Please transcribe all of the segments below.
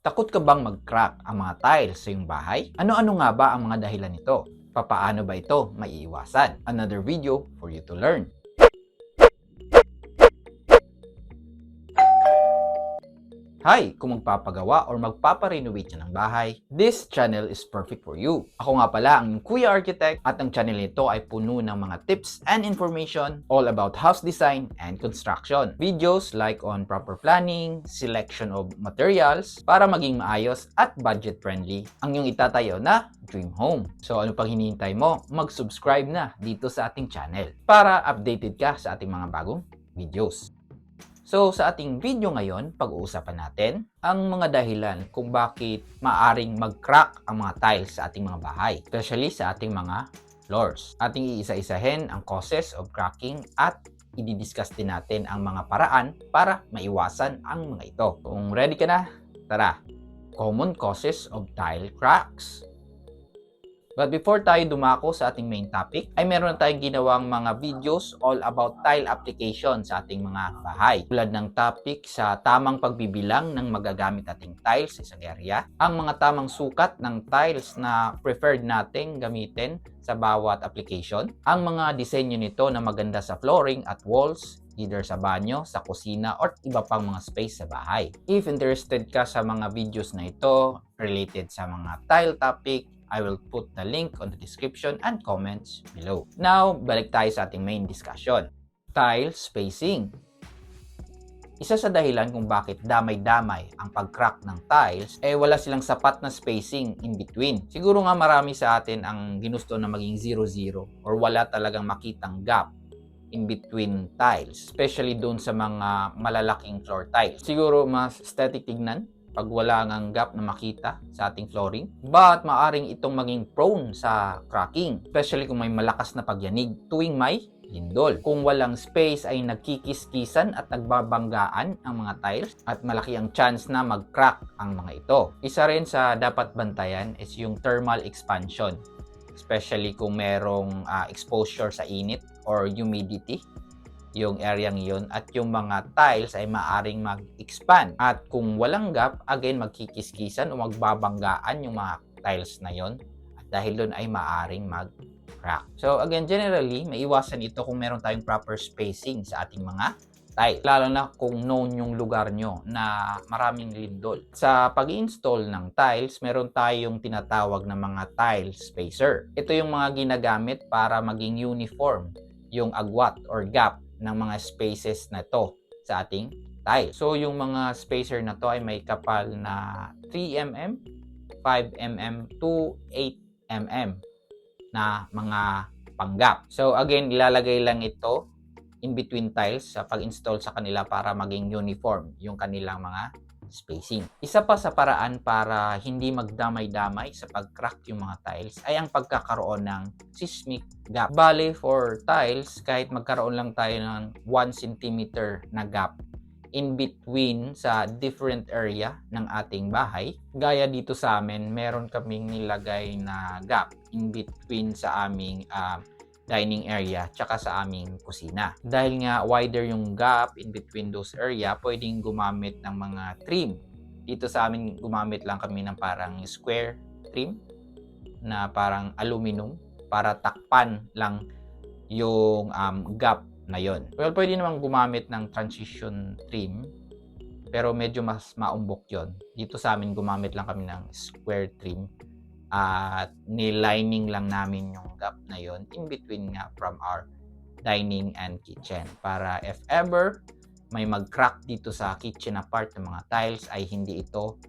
Takot ka bang mag-crack ang mga tiles sa iyong bahay? Ano-ano nga ba ang mga dahilan nito? Papaano ba ito maiiwasan? Another video for you to learn. Hi! Kung magpapagawa or magpaparenovate ka ng bahay, this channel is perfect for you. Ako nga pala ang Kuya Architect at ang channel nito ay puno ng mga tips and information all about house design and construction. Videos like on proper planning, selection of materials para maging maayos at budget friendly ang iyong itatayo na dream home. So ano pang hinihintay mo? Mag-subscribe na dito sa ating channel para updated ka sa ating mga bagong videos. So, sa ating video ngayon, pag-uusapan natin ang mga dahilan kung bakit maaring mag-crack ang mga tiles sa ating mga bahay, especially sa ating mga floors. Ating iisa-isahin ang causes of cracking at i-discuss din natin ang mga paraan para maiwasan ang mga ito. Kung ready ka na, tara! Common causes of tile cracks. But before tayo dumako sa ating main topic, ay meron na tayong ginawang mga videos all about tile application sa ating mga bahay. Tulad ng topic sa tamang pagbibilang ng magagamit ating tiles sa isang area, ang mga tamang sukat ng tiles na preferred nating gamitin sa bawat application, ang mga disenyo nito na maganda sa flooring at walls, either sa banyo, sa kusina, or iba pang mga space sa bahay. If interested ka sa mga videos na ito related sa mga tile topic, I will put the link on the description and comments below. Now, balik tayo sa ating main discussion. Tile spacing. Isa sa dahilan kung bakit damay-damay ang pag-crack ng tiles, wala silang sapat na spacing in between. Siguro nga marami sa atin ang ginusto na maging 0-0 or wala talagang makitang gap in between tiles, especially doon sa mga malalaking floor tiles. Siguro mas aesthetic tignan pag wala ngang gap na makita sa ating flooring. But maaring itong maging prone sa cracking, especially kung may malakas na pagyanig tuwing may lindol. Kung walang space ay nagkikis-kisan at nagbabanggaan ang mga tiles at malaki ang chance na mag-crack ang mga ito. Isa rin sa dapat bantayan is yung thermal expansion, especially kung merong exposure sa init or humidity yung area yun, at yung mga tiles ay maaring mag-expand. At kung walang gap, again, magkikiskisan o magbabanggaan yung mga tiles na yon, at dahil doon ay maaring mag-crack. So again, generally, maiwasan ito kung meron tayong proper spacing sa ating mga tiles. Lalo na kung known yung lugar nyo na maraming lindol. Sa pag-install ng tiles, meron tayong tinatawag na mga tile spacer. Ito yung mga ginagamit para maging uniform yung agwat or gap ng mga spaces na to sa ating tile. So, yung mga spacer na to ay may kapal na 3mm, 5mm to 8mm na mga panggap. So, again, ilalagay lang ito in between tiles sa pag-install sa kanila para maging uniform yung kanilang mga spacing. Isa pa sa paraan para hindi magdamay-damay sa pag-crack yung mga tiles ay ang pagkakaroon ng seismic gap. Bale, for tiles, kahit magkaroon lang tayo ng 1 cm na gap in between sa different area ng ating bahay, gaya dito sa amin, meron kaming nilagay na gap in between sa aming dining area tsaka sa aming kusina. Dahil nga wider yung gap in between those area, pwedeng gumamit ng mga trim. Dito sa amin, gumamit lang kami ng parang square trim na parang aluminum para takpan lang yung gap na yon. Well, pwede naman gumamit ng transition trim, pero medyo mas maumbok yon. Dito sa amin, gumamit lang kami ng square trim at nilining lang namin yung gap na yon in between nga from our dining and kitchen para if ever may mag-crack dito sa kitchen na part ng mga tiles ay hindi ito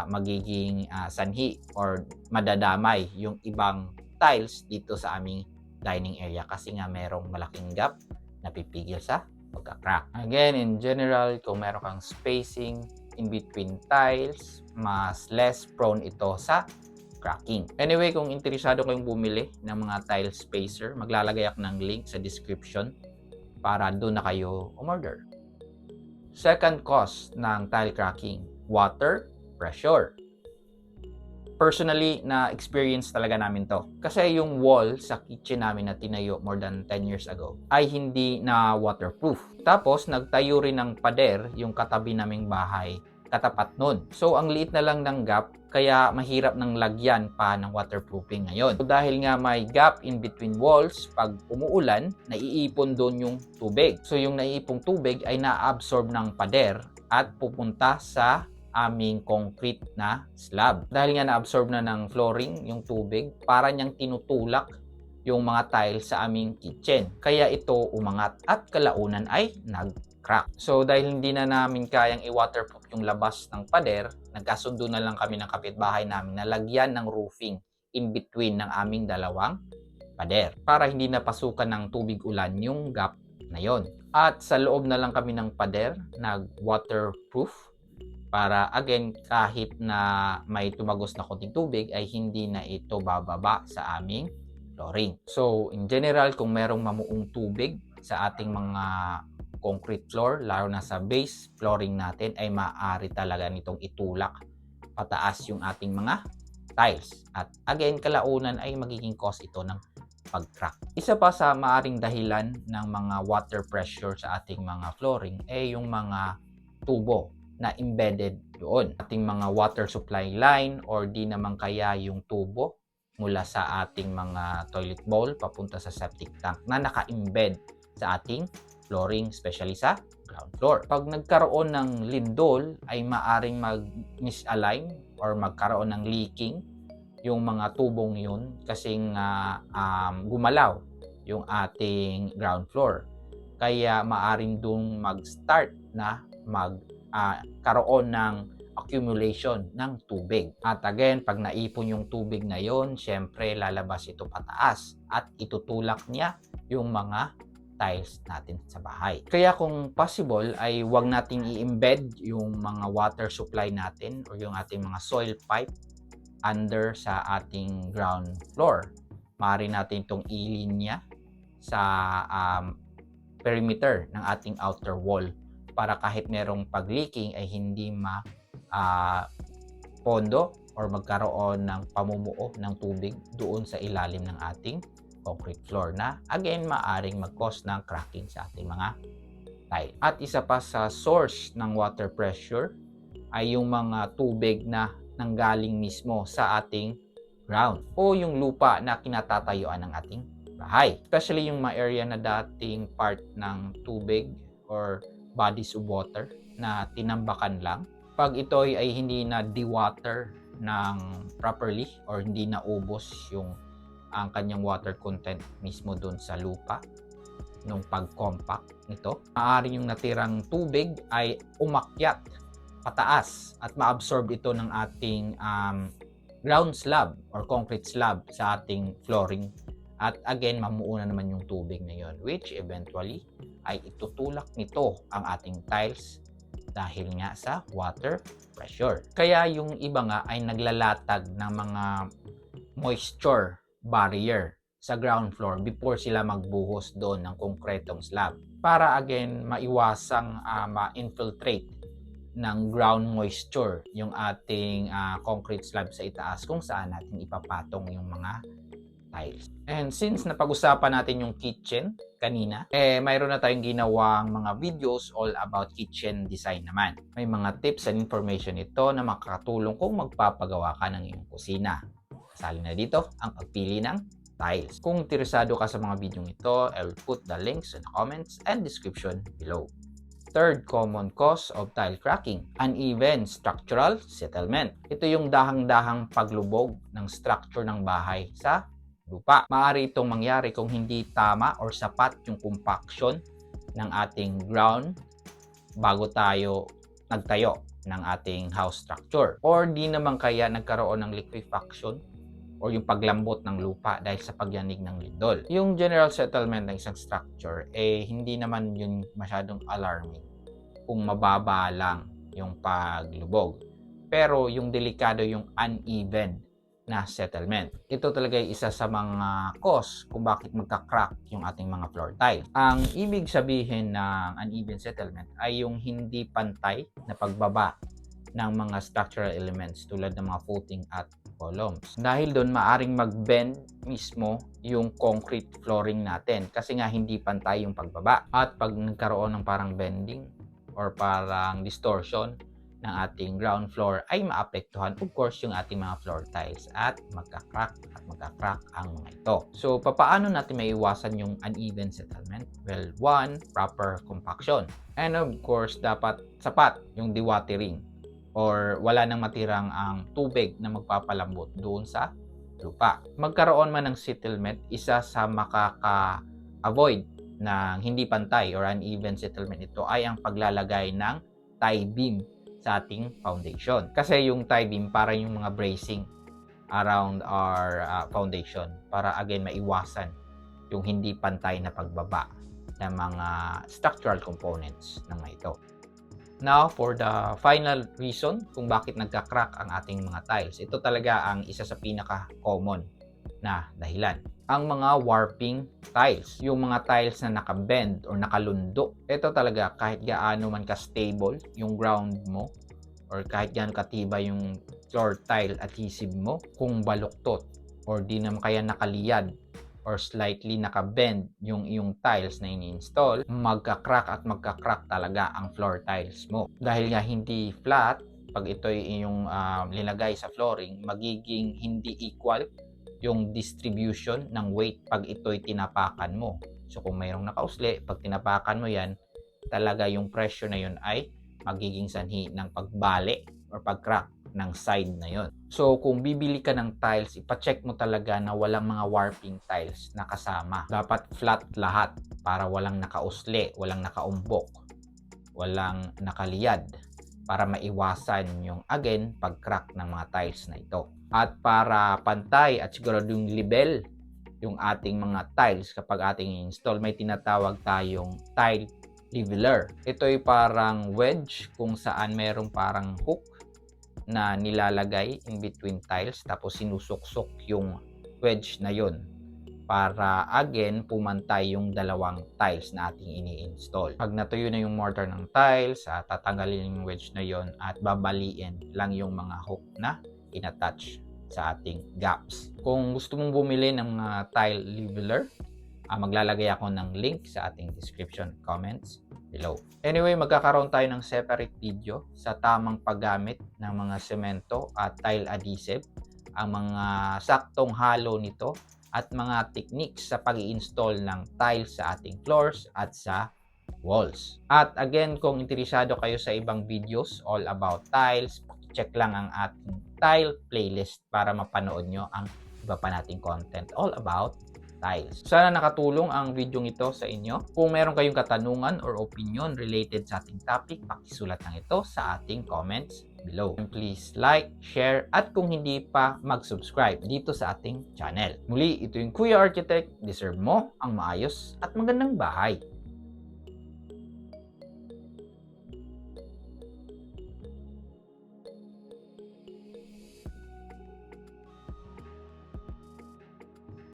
magiging sanhi or madadamay yung ibang tiles dito sa aming dining area kasi nga merong malaking gap na pipigil sa pagka-crack. Again, in general, kung meron kang spacing in between tiles, mas less prone ito sa cracking. Anyway, kung interesado kayong bumili ng mga tile spacer, maglalagay ako ng link sa description para doon na kayo umorder. Second cause ng tile cracking, water pressure. Personally, na-experience talaga namin to. Kasi yung wall sa kitchen namin na tinayo more than 10 years ago ay hindi na waterproof. Tapos, nagtayo rin ng pader yung katabi naming bahay katapat nun. So, ang liit na lang ng gap, kaya mahirap ng lagyan pa ng waterproofing ngayon. So, dahil nga may gap in between walls, pag umuulan, naiipon doon yung tubig. So, yung naiipong tubig ay na-absorb ng pader at pupunta sa aming concrete na slab. Dahil nga na-absorb na ng flooring yung tubig, para niyang tinutulak yung mga tiles sa aming kitchen. Kaya ito umangat at kalaunan ay nag-crack. So dahil hindi na namin kayang i-waterproof yung labas ng pader, nagkasundo na lang kami ng kapitbahay namin na lagyan ng roofing in between ng aming dalawang pader para hindi napasukan ng tubig ulan yung gap na yon. At sa loob na lang kami ng pader, nag-waterproof para again kahit na may tumagos na konting tubig ay hindi na ito bababa sa aming flooring. So, in general, kung merong mamuong tubig sa ating mga concrete floor, lalo na sa base flooring natin, ay maaari talaga nitong itulak pataas yung ating mga tiles. At again, kalaunan ay magiging cause ito ng pag-crack. Isa pa sa maaring dahilan ng mga water pressure sa ating mga flooring ay yung mga tubo na embedded doon. Ating mga water supply line or di naman kaya yung tubo mula sa ating mga toilet bowl papunta sa septic tank na naka-embed sa ating flooring, especially sa ground floor. Pag nagkaroon ng lindol ay maaring mag-misalign or magkaroon ng leaking yung mga tubong yun kasi gumalaw yung ating ground floor. Kaya maaring dun mag-start na karoon ng accumulation ng tubig. At again, pag naipon yung tubig na yon, syempre lalabas ito pataas at itutulak niya yung mga tiles natin sa bahay. Kaya kung possible ay wag nating i-embed yung mga water supply natin o yung ating mga soil pipe under sa ating ground floor. Maaari natin itong ilinya sa perimeter ng ating outer wall para kahit merong pag-leaking ay hindi pondo or magkaroon ng pamumuo ng tubig doon sa ilalim ng ating concrete floor na again maaring mag-cause ng cracking sa ating mga tile. At isa pa sa source ng water pressure ay yung mga tubig na nanggaling mismo sa ating ground o yung lupa na kinatatayuan ng ating bahay. Especially yung mga area na dating part ng tubig or bodies of water na tinambakan lang. Pag ito ay hindi na dewater ng properly or hindi na ubos ang kanyang water content mismo doon sa lupa nung pag-compact nito, maaari yung natirang tubig ay umakyat pataas at ma-absorb ito ng ating ground slab or concrete slab sa ating flooring. At again, mamuuna naman yung tubig na yun, which eventually ay itutulak nito ang ating tiles dahil nga sa water pressure. Kaya yung iba nga ay naglalatag ng mga moisture barrier sa ground floor before sila magbuhos doon ng konkretong slab para again maiwasang ma-infiltrate ng ground moisture yung ating concrete slab sa itaas kung saan natin ipapatong yung mga tiles. And since napag-usapan natin yung kitchen kanina, mayroon na tayong ginawang mga videos all about kitchen design naman. May mga tips and information ito na makakatulong kung magpapagawa ka ng iyong kusina. Kasali na dito ang pagpili ng tiles. Kung interesado ka sa mga video ito, I will put the links in the comments and description below. Third common cause of tile cracking, uneven structural settlement. Ito yung dahang-dahang paglubog ng structure ng bahay sa lupa. Maaari itong mangyari kung hindi tama or sapat yung compaction ng ating ground bago tayo nagtayo ng ating house structure. Or di naman kaya nagkaroon ng liquefaction or yung paglambot ng lupa dahil sa pagyanig ng lindol. Yung general settlement ng isang structure, hindi naman yun masyadong alarming kung mababa lang yung paglubog. Pero yung delikado yung uneven na settlement. Ito talaga ay isa sa mga cause kung bakit magka-crack yung ating mga floor tile. Ang ibig sabihin ng uneven settlement ay yung hindi pantay na pagbaba ng mga structural elements tulad ng mga footing at columns. Dahil doon maaring mag-bend mismo yung concrete flooring natin kasi nga hindi pantay yung pagbaba. At pag nagkaroon ng parang bending or parang distortion ng ating ground floor ay maapektuhan, of course, yung ating mga floor tiles at magka-crack ang mga ito. So, paano natin maiwasan yung uneven settlement? Well, one, proper compaction. And of course, dapat sapat yung dewatering or wala nang matirang ang tubig na magpapalambot doon sa lupa. Magkaroon man ng settlement, isa sa makaka-avoid ng hindi pantay or uneven settlement ito ay ang paglalagay ng tie beam sa ating foundation. Kasi yung tie beam para yung mga bracing around our foundation para again maiwasan yung hindi pantay na pagbaba ng mga structural components ng ito. Now, for the final reason kung bakit nagka-crack ang ating mga tiles, ito talaga ang isa sa pinaka-common na dahilan. Ang mga warping tiles, yung mga tiles na nakabend or nakalundok, ito talaga kahit gaano man ka-stable yung ground mo or kahit gaano katibay yung floor tile adhesive mo, kung baluktot or di naman kaya nakaliyad or slightly nakabend yung iyong tiles na ini-install, magka-crack talaga ang floor tiles mo. Dahil nga hindi flat, pag ito'y iyong linagay sa flooring, magiging hindi equal yung distribution ng weight pag ito'y tinapakan mo. So kung mayroong nakausli, pag tinapakan mo yan, talaga yung pressure na yun ay magiging sanhi ng pagbali or pag-crack ng side na yon. So kung bibili ka ng tiles, ipacheck mo talaga na walang mga warping tiles na kasama. Dapat flat lahat para walang nakausli, walang nakaumbok, walang nakaliyad para maiwasan yung again pag-crack ng mga tiles na ito. At para pantay at siguradong level yung ating mga tiles kapag ating install, may tinatawag tayong tile leveler. Ito ay parang wedge kung saan mayroong parang hook na nilalagay in between tiles tapos sinusuksok yung wedge na yon para again pumantay yung dalawang tiles na ating ini-install. Pag natuyo na yung mortar ng tiles, tatanggalin yung wedge na yon at babaliin lang yung mga hook na inattach sa ating gaps. Kung gusto mong bumili ng mga tile leveler, maglalagay ako ng link sa ating description comments below. Anyway, magkakaroon tayo ng separate video sa tamang paggamit ng mga semento at tile adhesive, ang mga saktong halo nito at mga techniques sa pag-i-install ng tiles sa ating floors at sa walls. At again, kung interesado kayo sa ibang videos all about tiles, check lang ang ating tile playlist para mapanood nyo ang iba pa nating content all about tiles. Sana nakatulong ang video ito sa inyo. Kung meron kayong katanungan or opinion related sa ating topic, pakisulat lang ito sa ating comments below. And please like, share, at kung hindi pa mag-subscribe dito sa ating channel. Muli, ito yung Kuya Architect. Deserve mo ang maayos at magandang bahay.